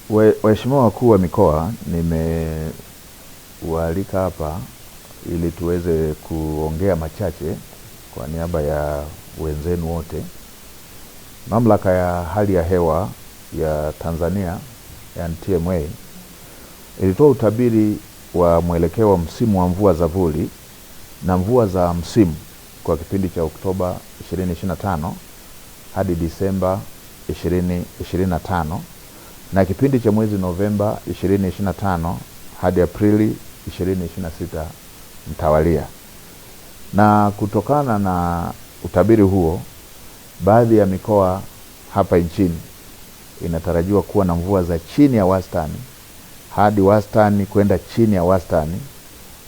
Waheshimiwa wakuu wa mikoa, nimewaalika hapa ili tuweze kuongea machache kwa niaba ya wenzenu wote. Mamlaka ya hali ya hewa ya Tanzania, yani TMA, ilitoa utabiri wa mwelekeo wa msimu wa mvua za vuli na mvua za msimu kwa kipindi cha Oktoba 2025 hadi Disemba 2025 na kipindi cha mwezi Novemba 2025 hadi Aprili 2026 mtawalia. Na kutokana na utabiri huo, baadhi ya mikoa hapa nchini inatarajiwa kuwa na mvua za chini ya wastani hadi wastani kwenda chini ya wastani,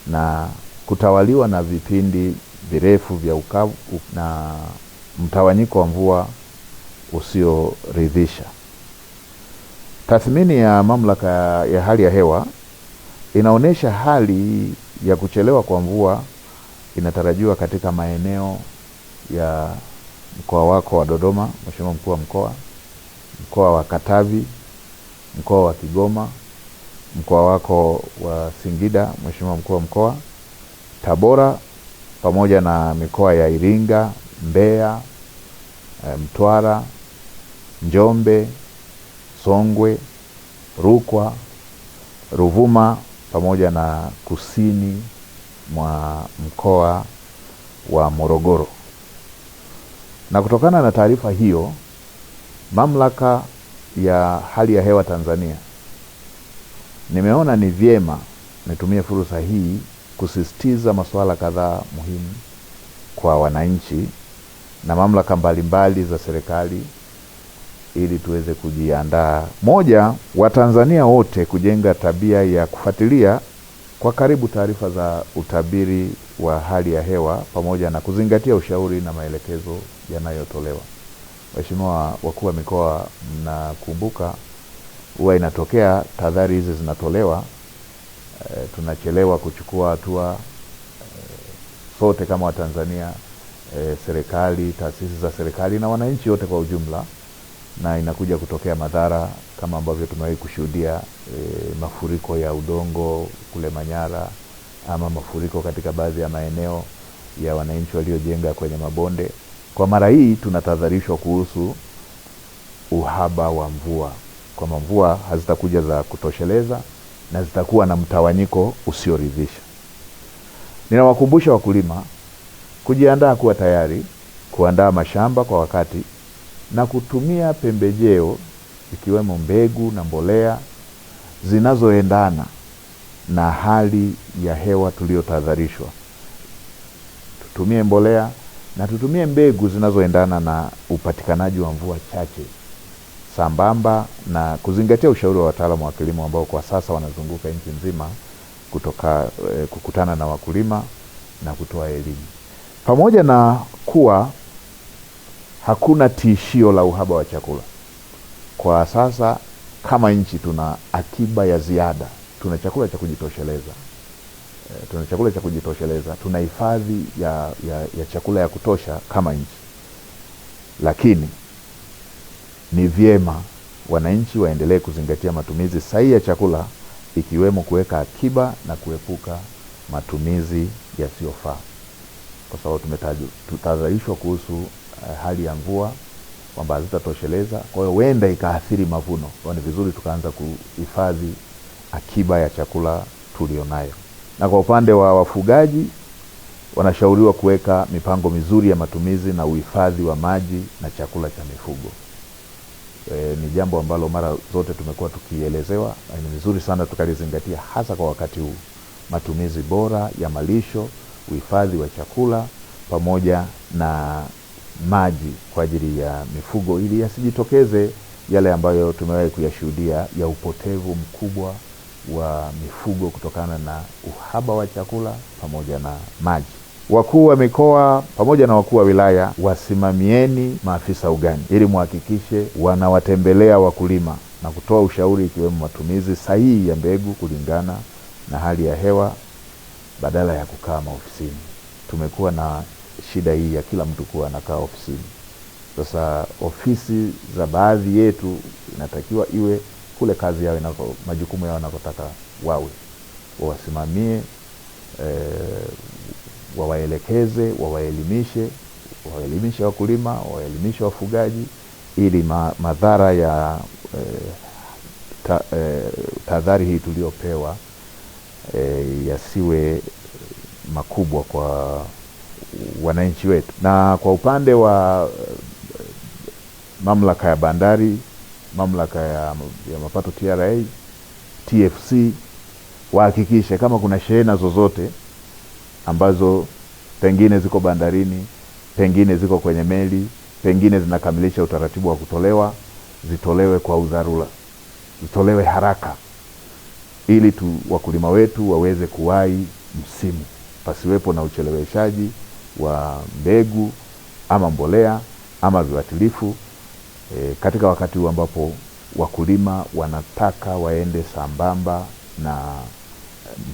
na kutawaliwa na vipindi virefu vya ukavu na mtawanyiko wa mvua usioridhisha. Tathmini ya mamlaka ya hali ya hewa inaonesha hali ya kuchelewa kwa mvua inatarajiwa katika maeneo ya mkoa wako wa Dodoma, Mheshimiwa Mkuu wa Mkoa, mkoa wa Katavi, mkoa wa Kigoma, mkoa wako wa Singida, Mheshimiwa Mkuu wa Mkoa, Tabora, pamoja na mikoa ya Iringa, Mbeya, Mtwara, Njombe, Songwe, Rukwa, Ruvuma, pamoja na kusini mwa mkoa wa Morogoro. Na kutokana na taarifa hiyo, mamlaka ya hali ya hewa Tanzania nimeona ni vyema nitumie fursa hii kusisitiza masuala kadhaa muhimu kwa wananchi na mamlaka mbalimbali za serikali ili tuweze kujiandaa. Moja, Watanzania wote kujenga tabia ya kufuatilia kwa karibu taarifa za utabiri wa hali ya hewa pamoja na kuzingatia ushauri na maelekezo yanayotolewa. Waheshimiwa wakuu wa mikoa, mnakumbuka huwa inatokea tahadhari hizi zinatolewa, tunachelewa kuchukua hatua, sote kama Watanzania, serikali, taasisi za serikali na wananchi wote kwa ujumla, na inakuja kutokea madhara kama ambavyo tumewahi kushuhudia, mafuriko ya udongo kule Manyara, ama mafuriko katika baadhi ya maeneo ya wananchi waliojenga kwenye mabonde. Kwa mara hii tunatahadharishwa kuhusu uhaba wa mvua, kwamba mvua hazitakuja za kutosheleza na zitakuwa na mtawanyiko usioridhisha. Ninawakumbusha wakulima kujiandaa, kuwa tayari kuandaa mashamba kwa wakati na kutumia pembejeo ikiwemo mbegu na mbolea zinazoendana na hali ya hewa tuliyotahadharishwa. Tutumie mbolea na tutumie mbegu zinazoendana na upatikanaji wa mvua chache, sambamba na kuzingatia ushauri wa wataalamu wa kilimo ambao kwa sasa wanazunguka nchi nzima kukutana na wakulima na kutoa elimu. Pamoja na kuwa hakuna tishio la uhaba wa chakula, kwa sasa kama nchi tuna akiba ya ziada, tuna chakula cha kujitosheleza, tuna hifadhi ya chakula ya kutosha kama nchi. Lakini ni vyema wananchi waendelee kuzingatia matumizi sahihi ya chakula, ikiwemo kuweka akiba na kuepuka matumizi yasiyofaa, kwa sababu tumetahadharishwa kuhusu hali ya mvua kwamba hazitatosheleza, kwa hiyo huenda ikaathiri mavuno. Kwa ni vizuri tukaanza kuhifadhi akiba ya chakula tulionayo. Na kwa upande wa wafugaji, wanashauriwa kuweka mipango mizuri ya matumizi na uhifadhi wa maji na chakula cha mifugo. Ni jambo ambalo mara zote tumekuwa tukielezewa, na ni vizuri sana tukalizingatia, hasa kwa wakati huu. Matumizi bora ya malisho, uhifadhi wa chakula pamoja na maji kwa ajili ya mifugo, ili yasijitokeze yale ambayo tumewahi kuyashuhudia ya upotevu mkubwa wa mifugo kutokana na uhaba wa chakula pamoja na maji. Wakuu wa mikoa pamoja na wakuu wa wilaya, wasimamieni maafisa ugani ili muhakikishe wanawatembelea wakulima na kutoa ushauri, ikiwemo matumizi sahihi ya mbegu kulingana na hali ya hewa badala ya kukaa maofisini. Tumekuwa na shida hii ya kila mtu kuwa anakaa ofisini. Sasa ofisi za baadhi yetu inatakiwa iwe kule kazi yao majukumu yao wanakotaka wawasimamie, wawaelekeze, wawaelimishe wakulima, wawaelimishe wafugaji, ili madhara ya tahadhari hii tuliopewa yasiwe makubwa kwa wananchi wetu. Na kwa upande wa mamlaka ya bandari, mamlaka ya mapato TRA, TFC, wahakikishe kama kuna shehena zozote ambazo pengine ziko bandarini, pengine ziko kwenye meli, pengine zinakamilisha utaratibu wa kutolewa, zitolewe kwa udharura, zitolewe haraka, ili wakulima wetu waweze kuwahi msimu, pasiwepo na ucheleweshaji wa mbegu ama mbolea ama viuatilifu katika wakati huu ambapo wakulima wanataka waende sambamba na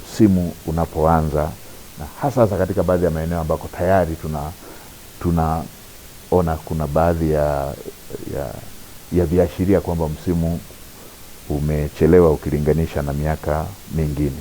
msimu unapoanza, na hasa katika baadhi ya maeneo ambako tayari tunaona kuna baadhi ya viashiria kwamba msimu umechelewa ukilinganisha na miaka mingine.